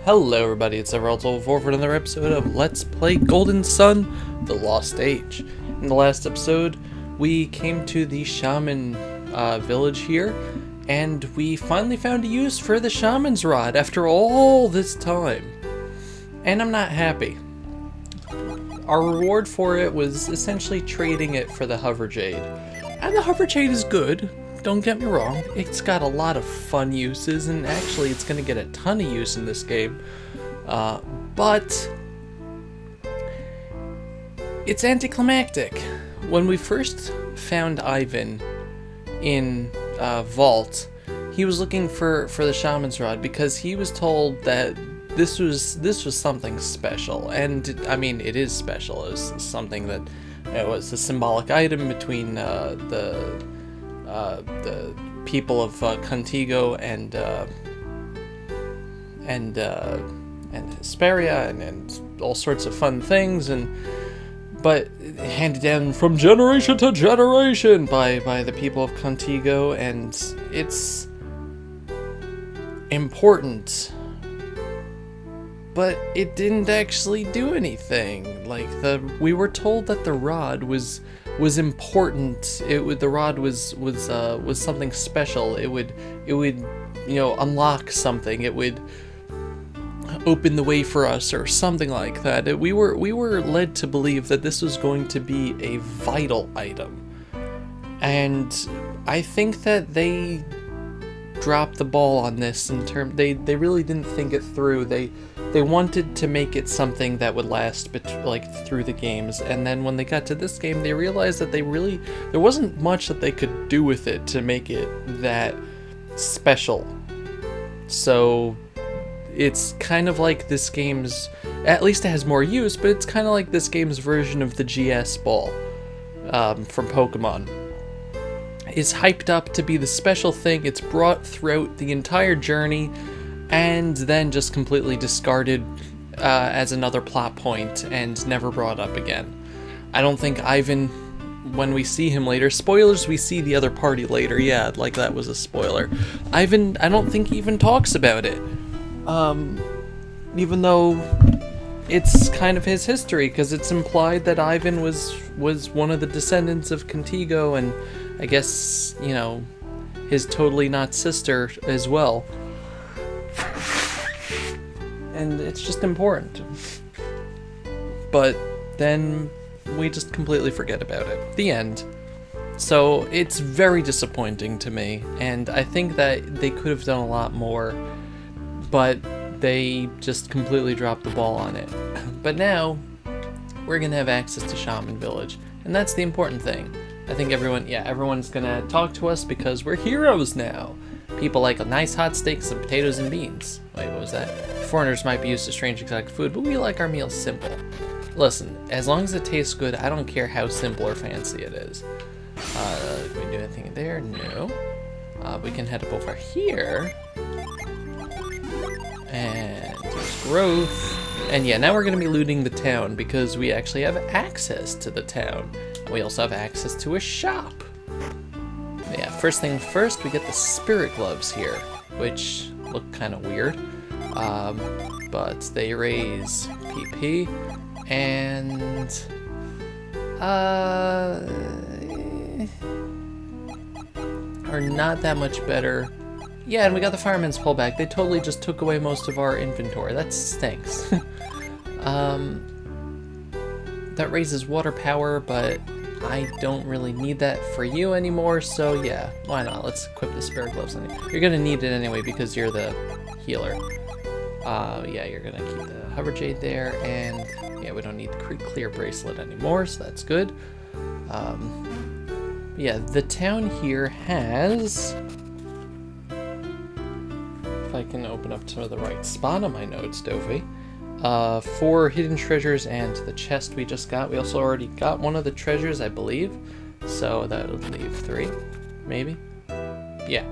Hello everybody, it's Everaldo for another episode of Let's Play Golden Sun, The Lost Age. In the last episode, we came to the shaman village here, and we finally found a use for the shaman's rod after all this time. And I'm not happy. Our reward for it was essentially trading it for the hover jade. And the hover jade is good. Don't get me wrong, it's got a lot of fun uses, and actually it's going to get a ton of use in this game, but it's anticlimactic. When we first found Ivan in Vault, he was looking for the shaman's rod because he was told that this was something special, and I mean it is special. It was something that was a symbolic item between the people of Contigo and Hesperia and all sorts of fun things, but handed down from generation to generation by the people of Contigo, and it's important, but it didn't actually do anything. Like, we were told that the rod was important. The rod was something special. It would unlock something. It would open the way for us or something like that. We were led to believe that this was going to be a vital item, and I think that they dropped the ball on this. They really didn't think it through. They wanted to make it something that would last through the games, and then when they got to this game, they realized that there wasn't much that they could do with it to make it that special. So it's kind of like this game's, at least it has more use, but it's kind of like this game's version of the GS ball from Pokemon. It's hyped up to be the special thing. It's brought throughout the entire journey, and then just completely discarded as another plot point and never brought up again. I don't think Ivan, when we see him later, spoilers, we see the other party later, yeah, like that was a spoiler. Ivan, I don't think he even talks about it. Even though it's kind of his history, because it's implied that Ivan was one of the descendants of Contigo, and I guess, his totally not sister as well. And it's just important. But then we just completely forget about it. The end. So it's very disappointing to me, and I think that they could have done a lot more, but they just completely dropped the ball on it. But now we're gonna have access to Shaman Village, and that's the important thing. I think everyone's gonna talk to us because we're heroes now. People like a nice hot steak, some potatoes and beans. Wait, what was that? Foreigners might be used to strange exotic food, but we like our meals simple. Listen, as long as it tastes good, I don't care how simple or fancy it is. Can we do anything there? No. We can head up over here. And there's growth. And yeah, now we're going to be looting the town because we actually have access to the town. And we also have access to a shop. Yeah, first thing first, we get the spirit gloves here, which look kind of weird. But they raise PP and are not that much better. Yeah, and we got the fireman's pullback. They totally just took away most of our inventory. That stinks. That raises water power, but I don't really need that for you anymore, so yeah, why not? Let's equip the spirit gloves on you. You're gonna need it anyway because you're the healer. Yeah, you're gonna keep the hover jade there, and yeah, we don't need the clear bracelet anymore, so that's good. Yeah, the town here has, if I can open up to the right spot on my notes, Dovey, 4 hidden treasures and the chest we just got. We also already got one of the treasures, I believe, so that would leave 3, maybe. Yeah.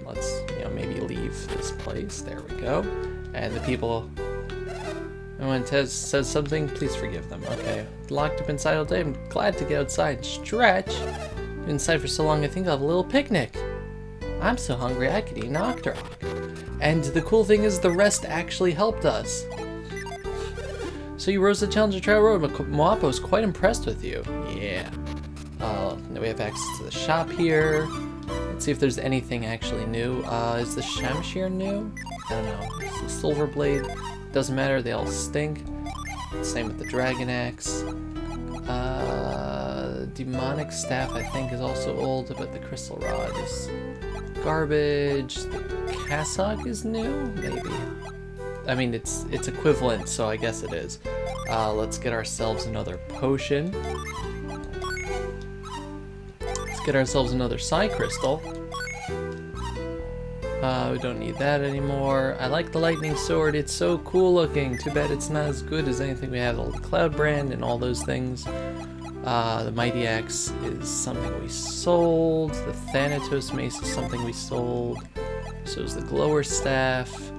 Let's maybe leave this place. There we go. And the people, when Tez says something, please forgive them. Okay, locked up inside all day. I'm glad to get outside and stretch. Been inside for so long, I think I'll have a little picnic. I'm so hungry I could eat an Octorok. And the cool thing is the rest actually helped us. So you rose the challenge of Trial Road. Moapo is quite impressed with you. Yeah. Now we have access to the shop here. Let's see if there's anything actually new. Is the Shamshir new? I don't know. It's the Silver Blade. Doesn't matter, they all stink. Same with the Dragon Axe. Demonic Staff I think is also old, but the Crystal Rod is garbage. The Cassock is new? Maybe. I mean, it's equivalent, so I guess it is. Let's get ourselves another potion. Let's get ourselves another Psy Crystal. We don't need that anymore. I like the Lightning Sword. It's so cool looking. Too bad it's not as good as anything we have. The Cloud Brand and all those things. The Mighty Axe is something we sold. The Thanatos Mace is something we sold. So is the Glower Staff.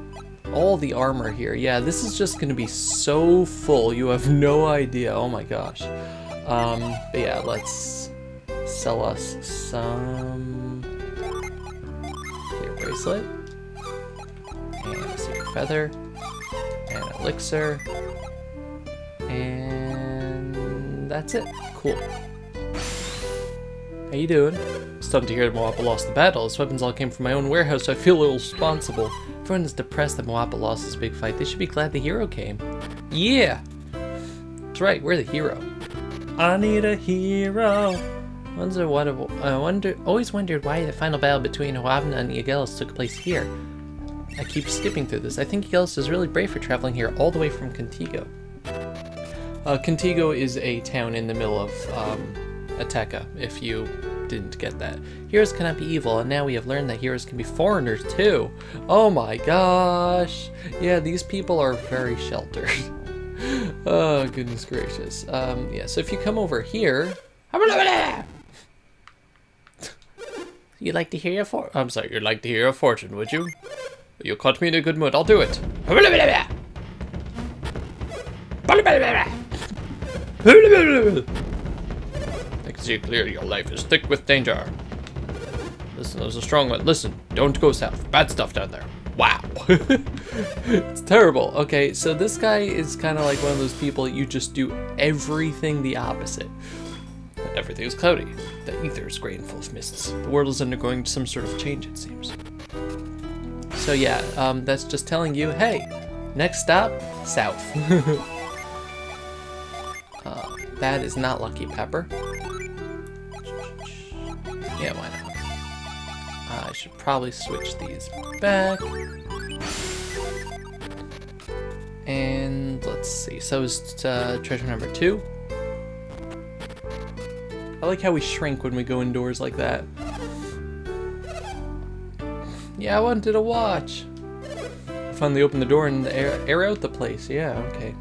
All the armor here. Yeah, this is just going to be so full. You have no idea. Oh my gosh. But yeah, let's sell us some... bracelet, and a secret feather, and elixir, and that's it. Cool. How you doing? Stunned to hear that Moapa lost the battle. His weapons all came from my own warehouse, so I feel a little responsible. Everyone is depressed that Moapa lost this big fight. They should be glad the hero came. Yeah! That's right, we're the hero. I need a hero. Always wondered why the final battle between Hoabna and Yggellis took place here. I keep skipping through this. I think Yggellis is really brave for traveling here all the way from Contigo. Contigo is a town in the middle of Ateca, if you didn't get that. Heroes cannot be evil, and now we have learned that heroes can be foreigners too. Oh my gosh! Yeah, these people are very sheltered. Oh, goodness gracious. Yeah, so if you come over here... You'd like to hear your you'd like to hear your fortune, would you? You caught me in a good mood, I'll do it. I can see clearly your life is thick with danger. Listen, there's a strong one. Listen, don't go south. Bad stuff down there. Wow. It's terrible. Okay, so this guy is kind of like one of those people you just do everything the opposite. Everything is cloudy. The ether is gray and full of mists. The world is undergoing some sort of change, it seems. So yeah, that's just telling you, hey, next stop, south. That is not Lucky Pepper. Yeah, why not? I should probably switch these back. And let's see, so is treasure number 2. I like how we shrink when we go indoors like that. Yeah, I wanted a watch. Finally open the door and air out the place. Yeah, okay.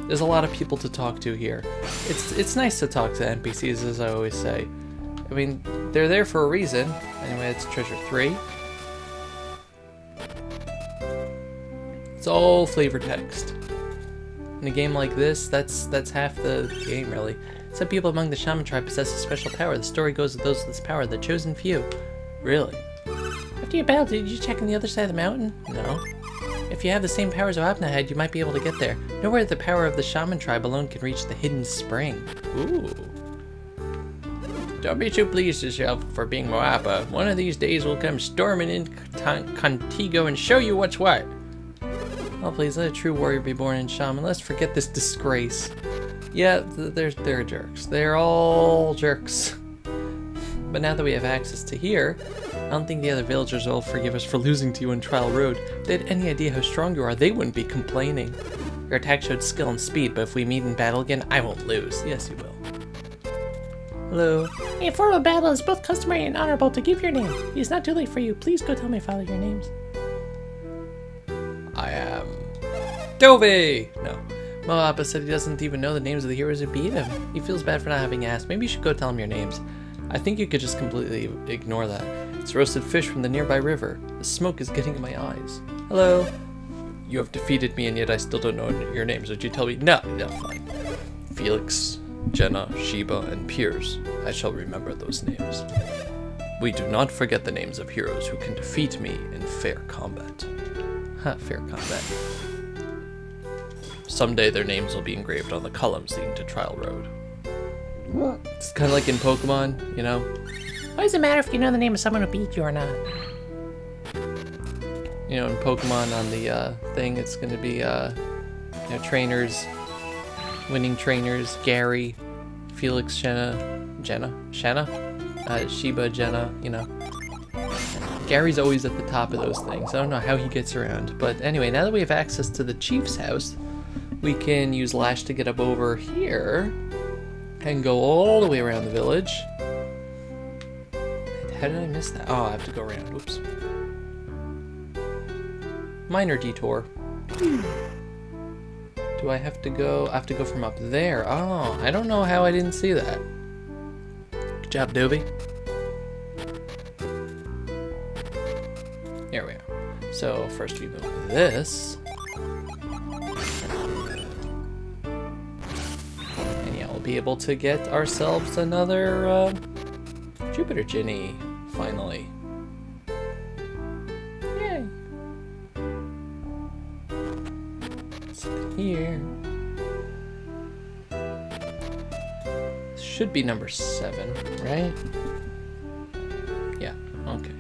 There's a lot of people to talk to here. It's nice to talk to NPCs, as I always say. I mean, they're there for a reason. Anyway, it's treasure 3. It's all flavor text. In a game like this, that's half the game, really. Some people among the Shaman tribe possess a special power. The story goes that those with this power are the chosen few. Really? After your battle, did you check on the other side of the mountain? No. If you have the same powers Hoabna had, you might be able to get there. Nowhere the power of the Shaman tribe alone can reach the hidden spring. Ooh. Don't be too pleased yourself for being Moapa. One of these days we'll come storming in Contigo and show you what's what. Oh please, let a true warrior be born in Shaman. Let's forget this disgrace. Yeah, they're jerks. They're all jerks. But now that we have access to here, I don't think the other villagers will forgive us for losing to you on Trial Road. If they had any idea how strong you are, they wouldn't be complaining. Your attack showed skill and speed, but if we meet in battle again, I won't lose. Yes, you will. Hello. In formal battle, it's both customary and honorable to give your name. It is not too late for you. Please go tell my father your names. I am... Dovey! No. Moapa said he doesn't even know the names of the heroes who beat him. He feels bad for not having asked. Maybe you should go tell him your names. I think you could just completely ignore that. It's roasted fish from the nearby river. The smoke is getting in my eyes. Hello. You have defeated me and yet I still don't know your names. Would you tell me? No, fine. Felix, Jenna, Sheba, and Piers. I shall remember those names. We do not forget the names of heroes who can defeat me in fair combat. Fair combat. Someday their names will be engraved on the columns leading to Trial Road. It's kind of like in Pokemon, you know? Why does it matter if you know the name of someone who beat you or not? You know, in Pokemon on the thing, it's going to be, trainers, winning trainers, Gary, Felix, Shanna, Shiba, Jenna, you know. Gary's always at the top of those things. I don't know how he gets around. But anyway, now that we have access to the chief's house, we can use Lash to get up over here and go all the way around the village. How did I miss that? Oh, I have to go around. Whoops. Minor detour. Do I have to go? I have to go from up there. Oh, I don't know how I didn't see that. Good job, Doobie. Here we are. So first we move this. And yeah, we'll be able to get ourselves another Jupiter Genie, finally. Yay! So here. This should be number 7, right? Yeah, okay.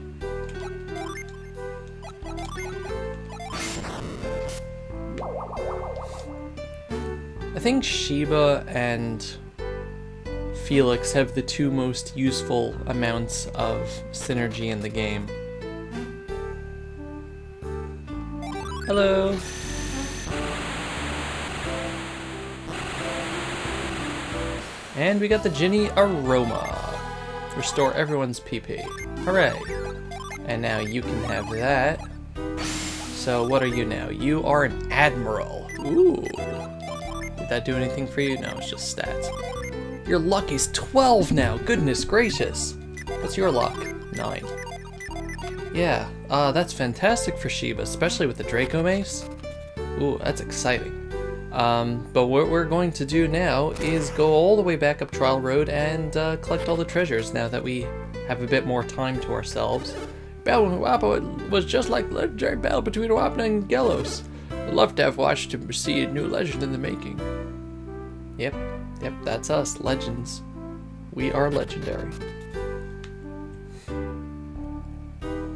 I think Shiba and Felix have the 2 most useful amounts of synergy in the game. Hello! And we got the Genie Aroma. Restore everyone's PP. Hooray! And now you can have that. So what are you now? You are an Admiral. Ooh. Did that do anything for you? No, it's just stats. Your luck is 12 now. Goodness gracious. What's your luck? 9. Yeah, that's fantastic for Shiba, especially with the Draco Mace. Ooh, that's exciting. But what we're going to do now is go all the way back up Trial Road and collect all the treasures now that we have a bit more time to ourselves. Battle with Wappa was just like the legendary battle between Wapna and Gelos. I'd love to have watched to see a new legend in the making. Yep, that's us, legends. We are legendary.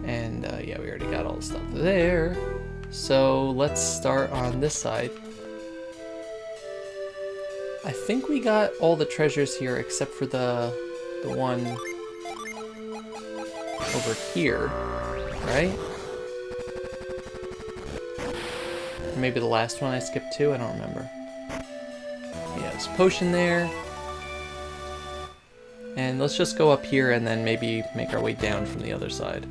And yeah, we already got all the stuff there. So let's start on this side. I think we got all the treasures here except for the one over here, right? Maybe the last one I skipped too, I don't remember. Yeah, there's a potion there. And let's just go up here and then maybe make our way down from the other side.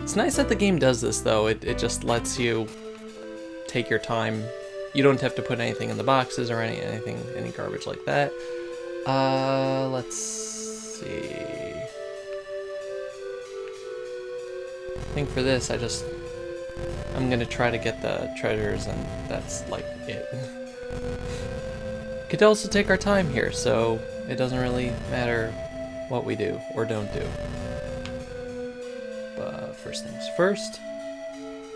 It's nice that the game does this though, it just lets you take your time. You don't have to put anything in the boxes or any garbage like that. Let's see. I think for this, I'm gonna try to get the treasures, and that's like it. Could also take our time here, so it doesn't really matter what we do or don't do. But first things first.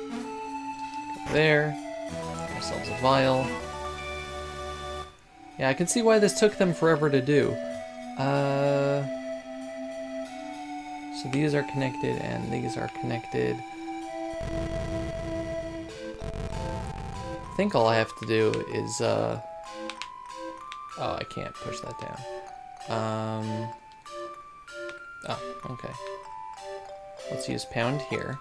Go there. Get ourselves a vial. Yeah, I can see why this took them forever to do. So these are connected and these are connected. I think all I have to do is, oh, I can't push that down. Oh, okay. Let's use pound here.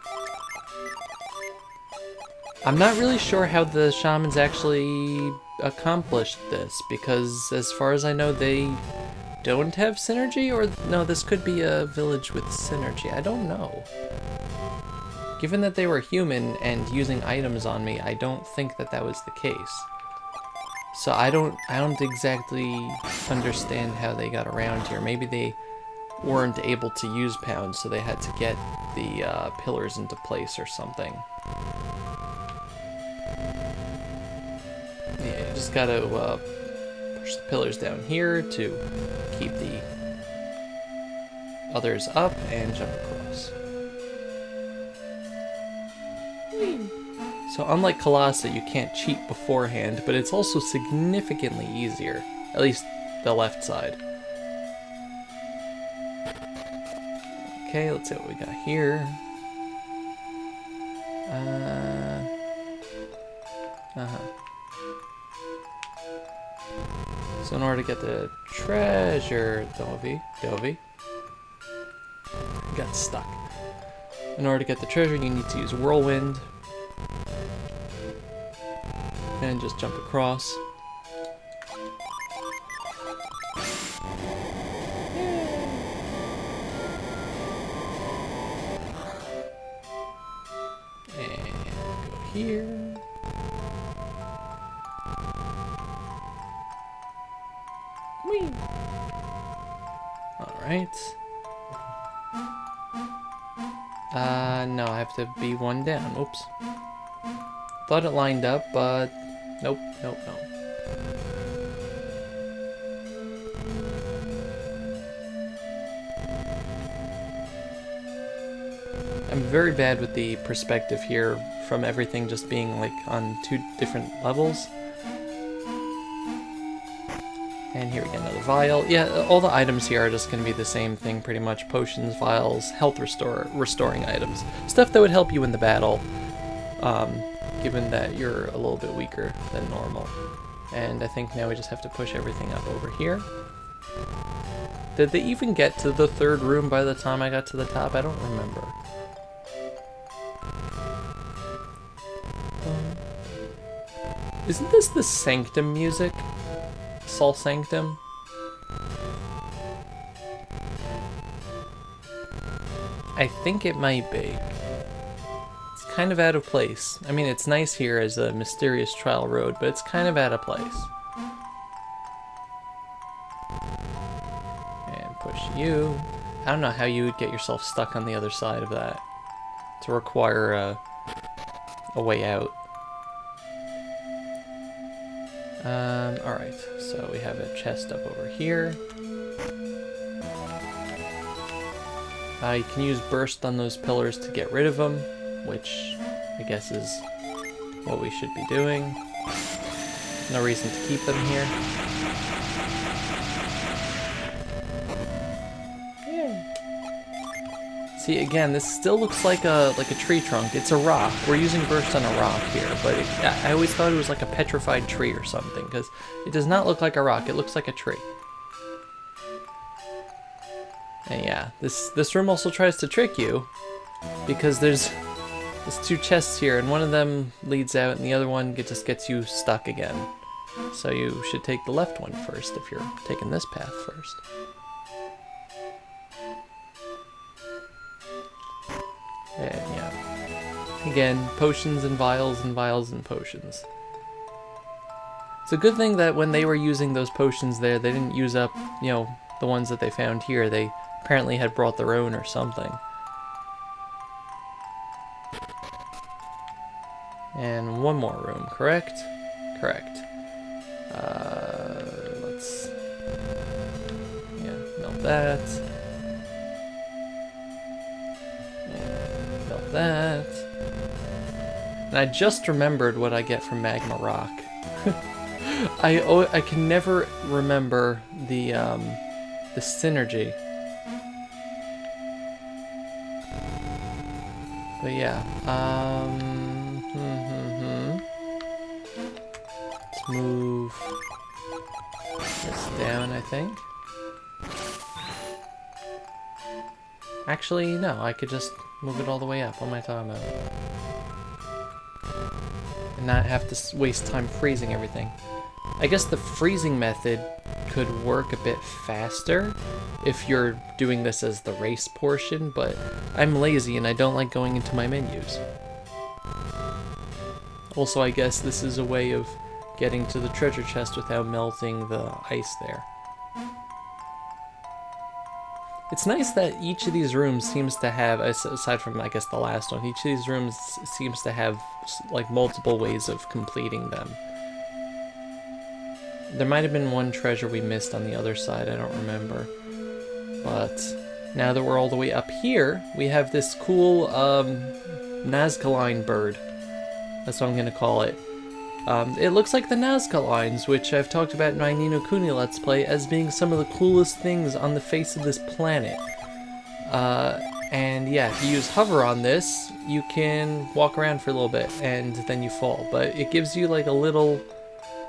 I'm not really sure how the shamans actually accomplished this, because as far as I know, they don't have synergy, or no, this could be a village with synergy. I don't know. Given that they were human and using items on me, I don't think that that was the case. So I don't exactly understand how they got around here. Maybe they weren't able to use pounds, so they had to get the pillars into place or something. Yeah, you just gotta push the pillars down here to keep the others up and jump across. So unlike Colossus, you can't cheat beforehand, but it's also significantly easier. At least the left side. Okay, let's see what we got here. So in order to get the treasure, Dovey, got stuck. In order to get the treasure, you need to use Whirlwind. And just jump across. And go here. Whee! Alright. No, I have to be one down. Oops. Thought it lined up, but nope. I'm very bad with the perspective here from everything just being like on 2 different levels. And here we get another vial. Yeah, all the items here are just going to be the same thing pretty much. Potions, vials, health restoring items. Stuff that would help you in the battle, given that you're a little bit weaker than normal. And I think now we just have to push everything up over here. Did they even get to the 3rd room by the time I got to the top? I don't remember. Isn't this the Sanctum music? Sol Sanctum? I think it might be. It's kind of out of place. I mean, it's nice here as a mysterious trial road, but it's kind of out of place. And push you. I don't know how you would get yourself stuck on the other side of that to require a way out. Alright, so we have a chest up over here. You can use burst on those pillars to get rid of them, which I guess is what we should be doing. No reason to keep them here. See, again, this still looks like a tree trunk. It's a rock. We're using burst on a rock here, but I always thought it was like a petrified tree or something, because it does not look like a rock. It looks like a tree. And yeah, this room also tries to trick you, because there's 2 chests here, and one of them leads out, and the other one just gets you stuck again. So you should take the left one first if you're taking this path first. And yeah, again, potions and vials and vials and potions. It's a good thing that when they were using those potions there, they didn't use up, you know, the ones that they found here. They apparently had brought their own or something. And one more room, correct? Correct. Let's... yeah, melt that. That. And I just remembered what I get from Magma Rock. I can never remember the synergy. But yeah, let's move this down, I think. Actually, no, I could just move it all the way up. What am I talking about? And not have to waste time freezing everything. I guess the freezing method could work a bit faster if you're doing this as the race portion, but I'm lazy and I don't like going into my menus. Also, I guess this is a way of getting to the treasure chest without melting the ice there. It's nice that each of these rooms seems to have, aside from, I guess, the last one, each of these rooms seems to have, like, multiple ways of completing them. There might have been one treasure we missed on the other side, I don't remember. But now that we're all the way up here, we have this cool Nazcaline bird. That's what I'm gonna call it. It looks like the Nazca lines, which I've talked about in my Ni no Kuni Let's Play as being some of the coolest things on the face of this planet. And yeah, if you use hover on this, you can walk around for a little bit and then you fall. But it gives you like a little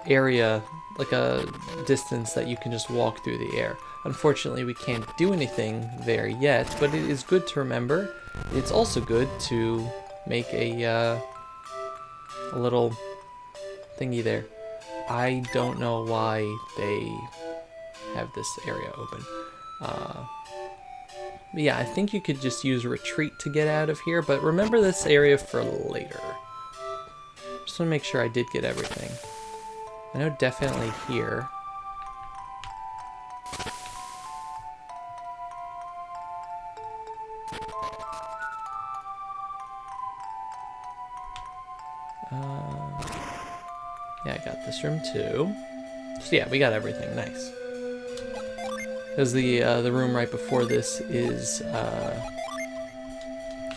area, like a distance that you can just walk through the air. Unfortunately, we can't do anything there yet, but it is good to remember. It's also good to make a little thingy there. I don't know why they have this area open. But yeah, I think you could just use retreat to get out of here, but remember this area for later. Just want to make sure I did get everything. I know definitely here. Yeah, I got this room too. So yeah, we got everything. Nice. Because the room right before this is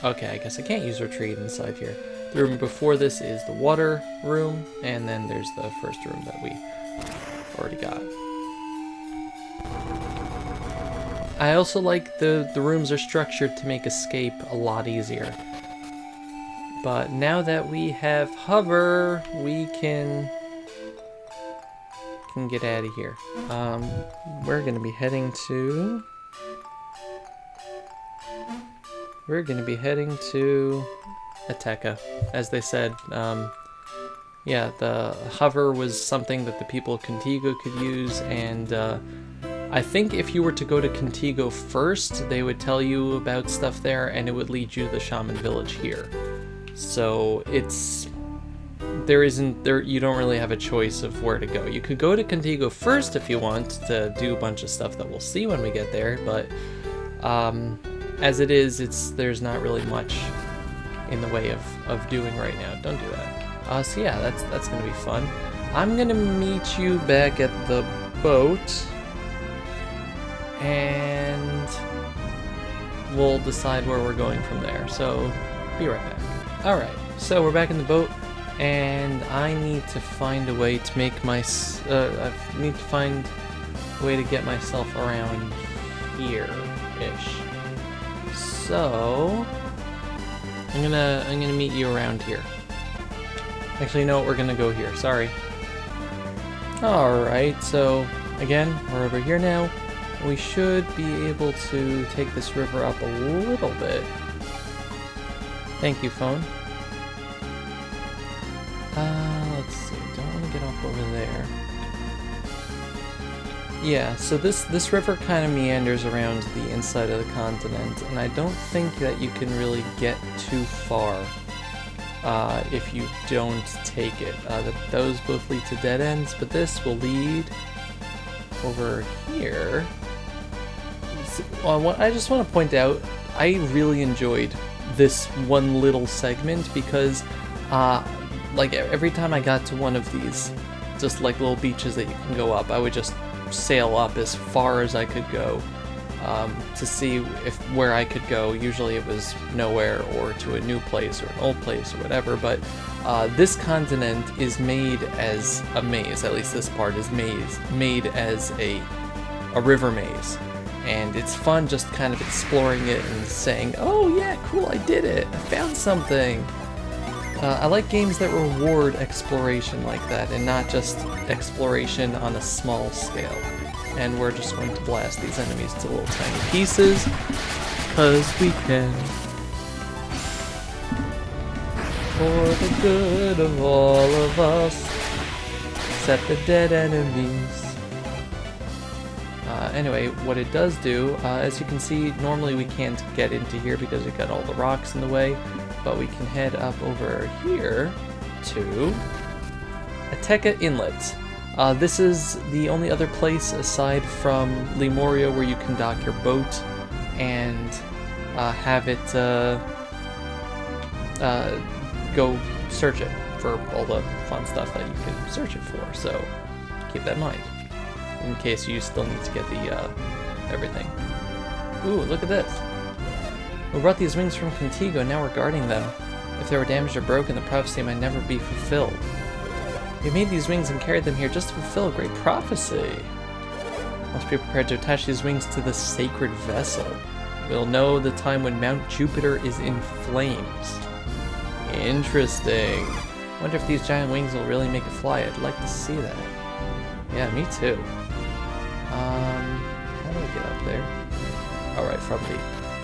okay, I guess I can't use retreat inside here. The room before this is the water room, and then there's the first room that we already got. I also like the rooms are structured to make escape a lot easier. But now that we have hover, we can get out of here. We're gonna be heading to Ateka, as they said. Yeah, the hover was something that the people of Contigo could use, and I think if you were to go to Contigo first, they would tell you about stuff there, and it would lead you to the shaman village here. So you don't really have a choice of where to go. You could go to Contigo first if you want to do a bunch of stuff that we'll see when we get there, but as it is, there's not really much in the way of doing right now. Don't do that. So yeah, that's gonna be fun. I'm gonna meet you back at the boat, and we'll decide where we're going from there. So be right back. Alright, so we're back in the boat, and I need to find a way to make I need to find a way to get myself around here-ish. So I'm gonna meet you around here. Actually, no, we're gonna go here. Sorry. Alright, so again, we're over here now. We should be able to take this river up a little bit. Thank you, phone. Let's see. Don't want to get off over there. Yeah, so this river kind of meanders around the inside of the continent, and I don't think that you can really get too far if you don't take it. Those both lead to dead ends, but this will lead over here. I just want to point out, I really enjoyed this one little segment because like every time I got to one of these just like little beaches that you can go up, I would just sail up as far as I could go to see where I could go. Usually it was nowhere or to a new place or an old place or whatever, but this continent is made as a maze. At least this part is made as a river maze. And it's fun just kind of exploring it and saying, oh yeah, cool, I did it, I found something. I like games that reward exploration like that and not just exploration on a small scale. And we're just going to blast these enemies to little tiny pieces, because we can. For the good of all of us, except the dead enemies. Anyway, what it does do, as you can see, normally we can't get into here because we've got all the rocks in the way, but we can head up over here to Ateka Inlet. This is the only other place aside from Lemuria where you can dock your boat and have it go search it for all the fun stuff that you can search it for, so keep that in mind in case you still need to get the everything. Ooh, look at this. We brought these wings from Contigo, now we're guarding them. If they were damaged or broken, the prophecy might never be fulfilled. We made these wings and carried them here just to fulfill a great prophecy. Must be prepared to attach these wings to the sacred vessel. We'll know the time when Mount Jupiter is in flames. Interesting. Wonder if these giant wings will really make it fly. I'd like to see that. Yeah, me too. How do I get up there? Alright, from the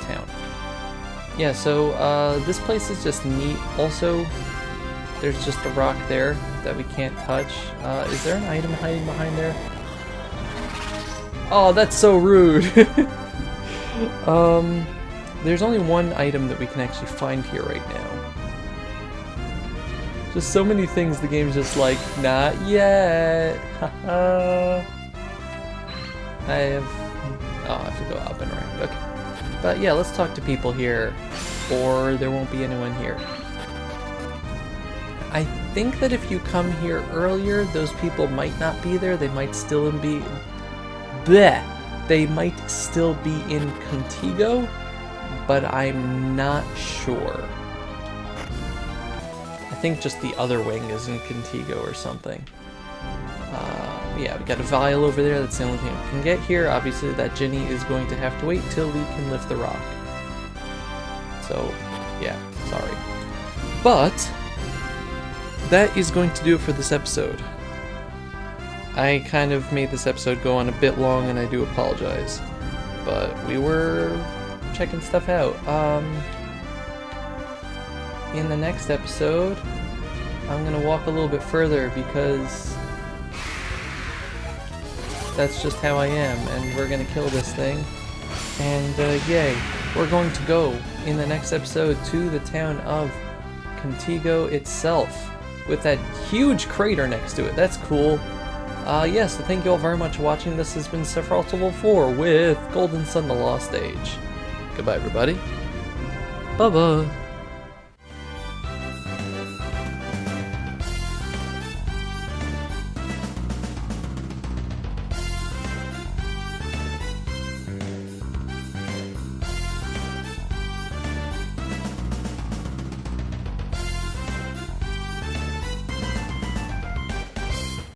town. Yeah, so this place is just neat. Also, there's just a rock there that we can't touch. Is there an item hiding behind there? Oh, that's so rude! There's only one item that we can actually find here right now. Just so many things the game's just like, not yet. Haha. I have to go up and around. Okay. But yeah, let's talk to people here, or there won't be anyone here. I think that if you come here earlier, those people might not be there. They might still be... Bleh! They might still be in Contigo, but I'm not sure. I think just the other wing is in Contigo or something. Yeah, we got a vial over there. That's the only thing we can get here. Obviously, that Ginny is going to have to wait till we can lift the rock. So, yeah, sorry. But that is going to do it for this episode. I kind of made this episode go on a bit long, and I do apologize. But we were checking stuff out. In the next episode, I'm gonna walk a little bit further because that's just how I am, and we're gonna kill this thing. And yay, we're going to go in the next episode to the town of Contigo itself with that huge crater next to it. That's cool. Yes, so thank you all very much for watching. This has been Sephiroth Level 4 with Golden Sun: The Lost Age. Goodbye, everybody. Bye-bye.